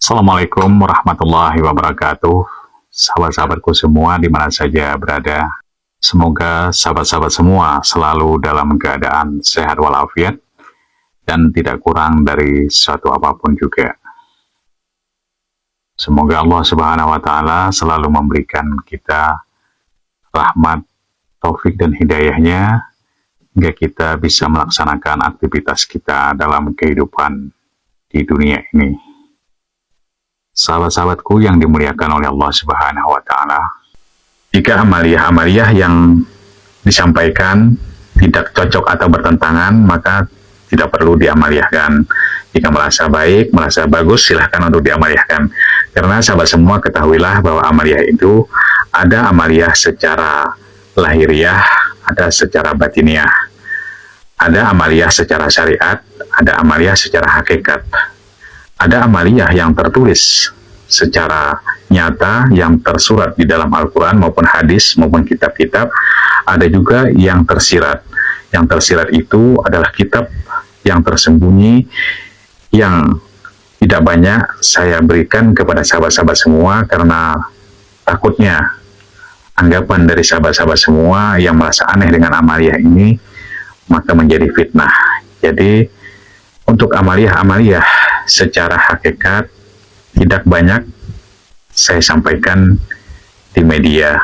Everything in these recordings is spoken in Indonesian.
Assalamualaikum warahmatullahi wabarakatuh. Sahabat-sahabatku semua di mana saja berada. Semoga sahabat-sahabat semua selalu dalam keadaan sehat walafiat dan tidak kurang dari suatu apapun juga. Semoga Allah Subhanahu wa taala selalu memberikan kita rahmat, taufik dan hidayahnya hingga kita bisa melaksanakan aktivitas kita dalam kehidupan di dunia ini. Sahabat-sahabatku yang dimuliakan oleh Allah Subhanahu wa taala, jika amaliyah-amaliyah yang disampaikan tidak cocok atau bertentangan, maka tidak perlu diamaliyahkan. Jika merasa baik, merasa bagus, silahkan untuk diamaliyahkan. Karena sahabat semua ketahuilah bahwa amaliyah itu ada amaliyah secara lahiriah, ada secara batiniah. Ada amaliyah secara syariat, ada amaliyah secara hakikat. Ada amaliyah yang tertulis secara nyata, yang tersurat di dalam Al-Quran maupun hadis maupun kitab-kitab. Ada juga yang tersirat. Yang tersirat itu adalah kitab yang tersembunyi, yang tidak banyak saya berikan kepada sahabat-sahabat semua karena takutnya anggapan dari sahabat-sahabat semua yang merasa aneh dengan amaliyah ini maka menjadi fitnah. Jadi untuk amaliyah-amaliyah secara hakikat tidak banyak saya sampaikan di media,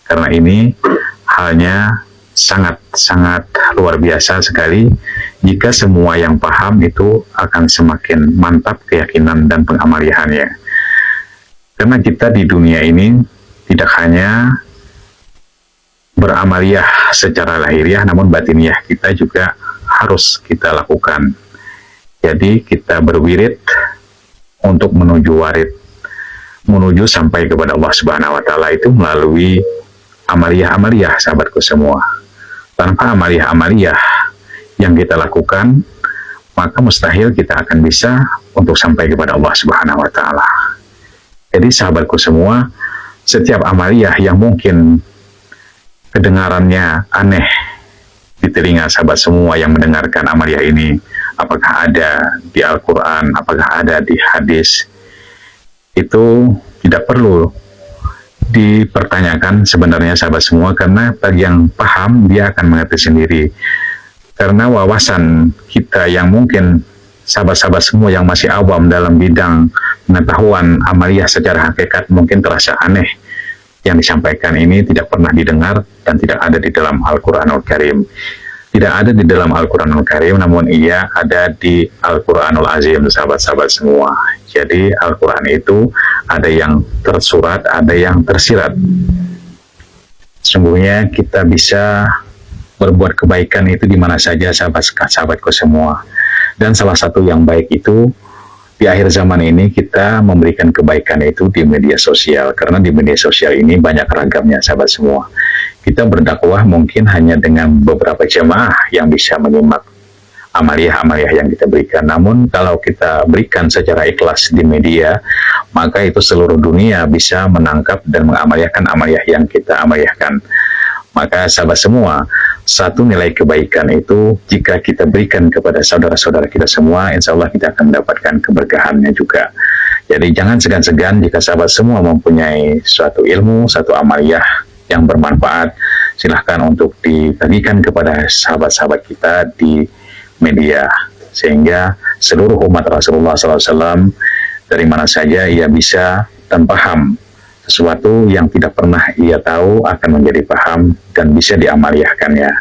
karena ini halnya sangat-sangat luar biasa sekali. Jika semua yang paham itu akan semakin mantap keyakinan dan pengamaliannya. Karena kita di dunia ini tidak hanya beramaliyah secara lahiriah, namun batiniah kita juga harus kita lakukan. Jadi kita berwirid untuk menuju warid, menuju sampai kepada Allah Subhanahu wa taala itu melalui amaliyah-amaliyah sahabatku semua. Tanpa amaliyah-amaliyah yang kita lakukan, maka mustahil kita akan bisa untuk sampai kepada Allah Subhanahu wa taala. Jadi sahabatku semua, setiap amaliyah yang mungkin kedengarannya aneh di telinga sahabat semua yang mendengarkan amaliyah ini, apakah ada di Al-Quran, apakah ada di hadis, itu tidak perlu dipertanyakan sebenarnya sahabat semua, karena bagi yang paham dia akan mengerti sendiri. Karena wawasan kita yang mungkin sahabat-sahabat semua yang masih awam dalam bidang pengetahuan amaliyah secara hakikat mungkin terasa aneh. Yang disampaikan ini tidak pernah didengar dan tidak ada di dalam Al-Quranul Karim. Tidak ada di dalam Al-Quranul Karim, namun ia ada di Al-Quranul Azim, sahabat-sahabat semua. Jadi Al-Quran itu ada yang tersurat, ada yang tersirat. Sungguhnya kita bisa berbuat kebaikan itu di mana saja sahabat-sahabatku semua. Dan salah satu yang baik itu di akhir zaman ini kita memberikan kebaikan itu di media sosial, karena di media sosial ini banyak ragamnya sahabat semua. Kita berdakwah mungkin hanya dengan beberapa jemaah yang bisa menyimak amaliyah-amaliyah yang kita berikan. Namun kalau kita berikan secara ikhlas di media, maka itu seluruh dunia bisa menangkap dan mengamaliyahkan amaliyah yang kita amaliyahkan. Maka sahabat semua, satu nilai kebaikan itu jika kita berikan kepada saudara-saudara kita semua, insya Allah kita akan mendapatkan keberkahannya juga. Jadi jangan segan-segan jika sahabat semua mempunyai suatu ilmu, satu amaliyah yang bermanfaat, silahkan untuk dibagikan kepada sahabat-sahabat kita di media, sehingga seluruh umat Rasulullah SAW dari mana saja ia bisa dan paham sesuatu yang tidak pernah ia tahu akan menjadi paham dan bisa diamaliyahkannya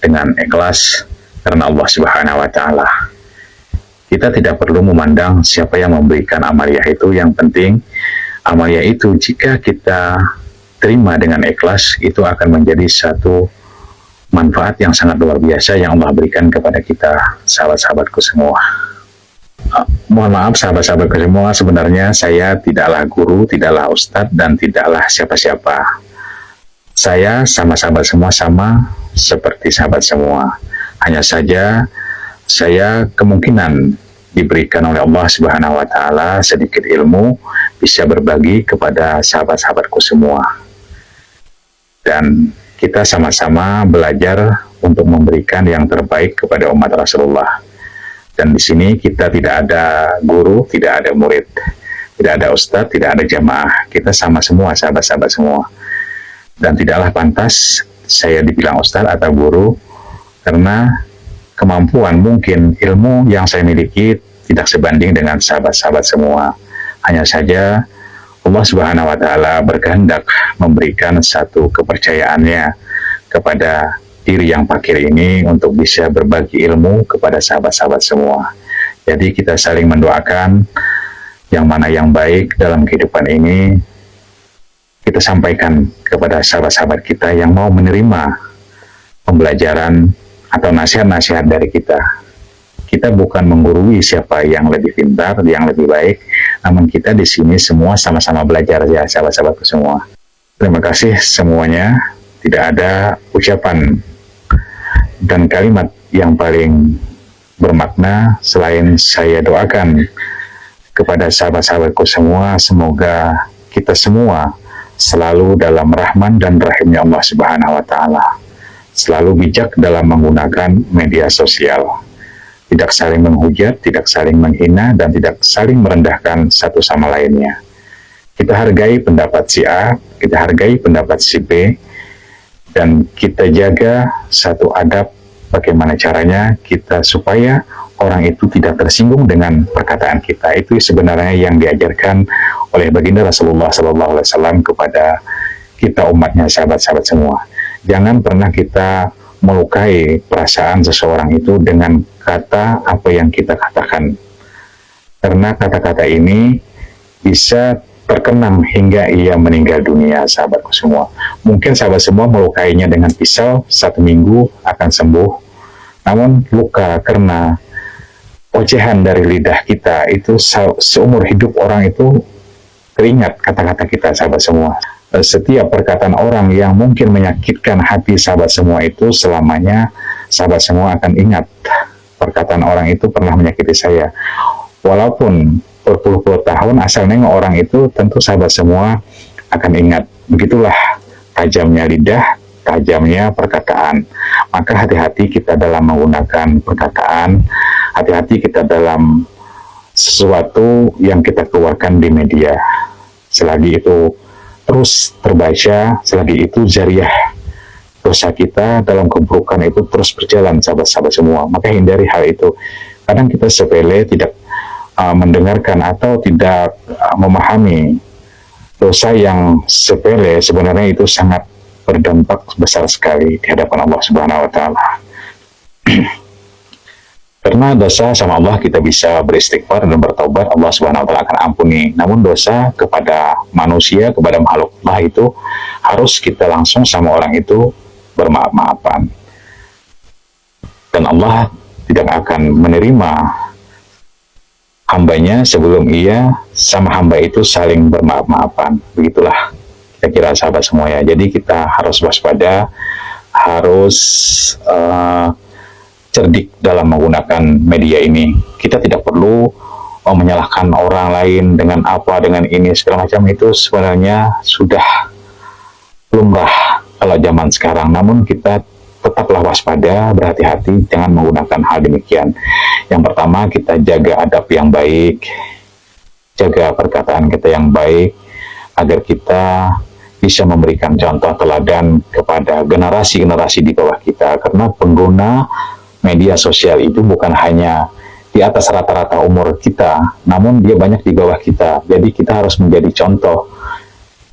dengan ikhlas karena Allah Subhanahu wa taala. Kita tidak perlu memandang siapa yang memberikan amaliyah itu, yang penting amaliyah itu jika kita terima dengan ikhlas itu akan menjadi satu manfaat yang sangat luar biasa yang Allah berikan kepada kita, sahabat-sahabatku semua. Mohon maaf sahabat-sahabatku semua, sebenarnya saya tidaklah guru, tidaklah ustadz, dan tidaklah siapa-siapa. Saya sama sahabat semua sama seperti sahabat semua. Hanya saja saya kemungkinan diberikan oleh Allah Subhanahu wa taala sedikit ilmu bisa berbagi kepada sahabat-sahabatku semua. Dan kita sama-sama belajar untuk memberikan yang terbaik kepada umat Rasulullah. Dan di sini kita tidak ada guru, tidak ada murid. Tidak ada ustadz, tidak ada jamaah. Kita sama semua, sahabat-sahabat semua. Dan tidaklah pantas saya dibilang ustadz atau guru, karena kemampuan mungkin ilmu yang saya miliki tidak sebanding dengan sahabat-sahabat semua. Hanya saja Allah Subhanahu wa Ta'ala berkehendak memberikan satu kepercayaannya kepada diri yang fakir ini untuk bisa berbagi ilmu kepada sahabat-sahabat semua. Jadi kita saling mendoakan yang mana yang baik dalam kehidupan ini kita sampaikan kepada sahabat-sahabat kita yang mau menerima pembelajaran atau nasihat-nasihat dari kita. Kita bukan menggurui siapa yang lebih pintar, yang lebih baik, namun kita di sini semua sama-sama belajar ya sahabat-sahabatku semua. Terima kasih semuanya. Tidak ada ucapan dan kalimat yang paling bermakna selain saya doakan kepada sahabat-sahabatku semua, semoga kita semua selalu dalam rahman dan rahimnya Allah Subhanahu wa Ta'ala, selalu bijak dalam menggunakan media sosial, tidak saling menghujat, tidak saling menghina, dan tidak saling merendahkan satu sama lainnya. Kita hargai pendapat si A, kita hargai pendapat si B, dan kita jaga satu adab bagaimana caranya kita supaya orang itu tidak tersinggung dengan perkataan kita. Itu sebenarnya yang diajarkan oleh baginda Rasulullah SAW kepada kita umatnya, sahabat-sahabat semua. Jangan pernah kita melukai perasaan seseorang itu dengan kata apa yang kita katakan. Karena kata-kata ini bisa terkenang hingga ia meninggal dunia, sahabatku semua. Mungkin sahabat semua melukainya dengan pisau, 1 minggu akan sembuh. Namun luka karena ocehan dari lidah kita itu seumur hidup orang itu teringat kata-kata kita, sahabat semua. Setiap perkataan orang yang mungkin menyakitkan hati sahabat semua itu selamanya sahabat semua akan ingat perkataan orang itu pernah menyakiti saya. Walaupun berpuluh-puluh tahun asal nengok orang itu, tentu sahabat semua akan ingat. Begitulah tajamnya lidah, tajamnya perkataan. Maka hati-hati kita dalam menggunakan perkataan, hati-hati kita dalam sesuatu yang kita keluarkan di media. Selagi itu terus terbaca, selagi itu jariah dosa kita dalam keburukan itu terus berjalan, sahabat-sahabat semua. Maka hindari hal itu. Kadang kita sepele, tidak mendengarkan atau tidak memahami dosa yang sepele, sebenarnya itu sangat berdampak besar sekali di hadapan Allah Subhanahu wa Ta'ala. Karena dosa sama Allah kita bisa beristighfar dan bertaubat, Allah Subhanahu wa Ta'ala akan ampuni. Namun dosa kepada manusia, kepada makhluk Allah itu harus kita langsung sama orang itu bermaaf-maafan. Dan Allah tidak akan menerima hambanya sebelum ia sama hamba itu saling bermaaf-maafan. Begitulah kira-kira sahabat semuanya. Jadi kita harus waspada, harus cerdik dalam menggunakan media ini. Kita tidak perlu menyalahkan orang lain dengan apa, dengan ini, segala macam. Itu sebenarnya sudah lumrah kalau zaman sekarang. Namun kita tetaplah waspada, berhati-hati, jangan menggunakan hal demikian. Yang pertama, kita jaga adab yang baik, jaga perkataan kita yang baik, agar kita bisa memberikan contoh teladan kepada generasi-generasi di bawah kita. Karena pengguna media sosial itu bukan hanya di atas rata-rata umur kita, namun dia banyak di bawah kita. Jadi kita harus menjadi contoh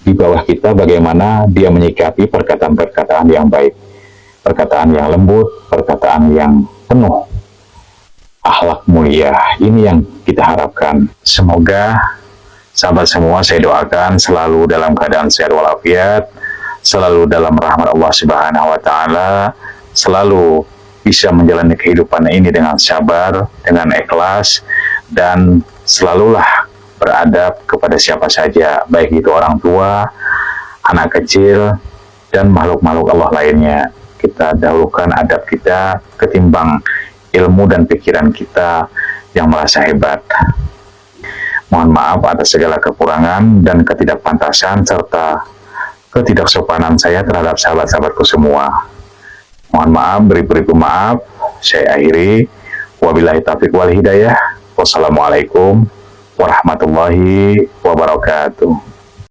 di bawah kita bagaimana dia menyikapi perkataan-perkataan yang baik, perkataan yang lembut, perkataan yang penuh akhlak mulia. Ini yang kita harapkan. Semoga sahabat semua saya doakan selalu dalam keadaan sehat walafiat, selalu dalam rahmat Allah Subhanahu wa Ta'ala, selalu bisa menjalani kehidupan ini dengan sabar, dengan ikhlas, dan selalulah beradab kepada siapa saja, baik itu orang tua, anak kecil, dan makhluk-makhluk Allah lainnya. Kita dahulukan adab kita ketimbang ilmu dan pikiran kita yang merasa hebat. Mohon maaf atas segala kekurangan dan ketidakpantasan serta ketidaksopanan saya terhadap sahabat-sahabatku semua. Mohon maaf, beribu-ribu maaf. Saya akhiri. Wabillahi taufiq wal hidayah. Wassalamualaikum warahmatullahi wabarakatuh.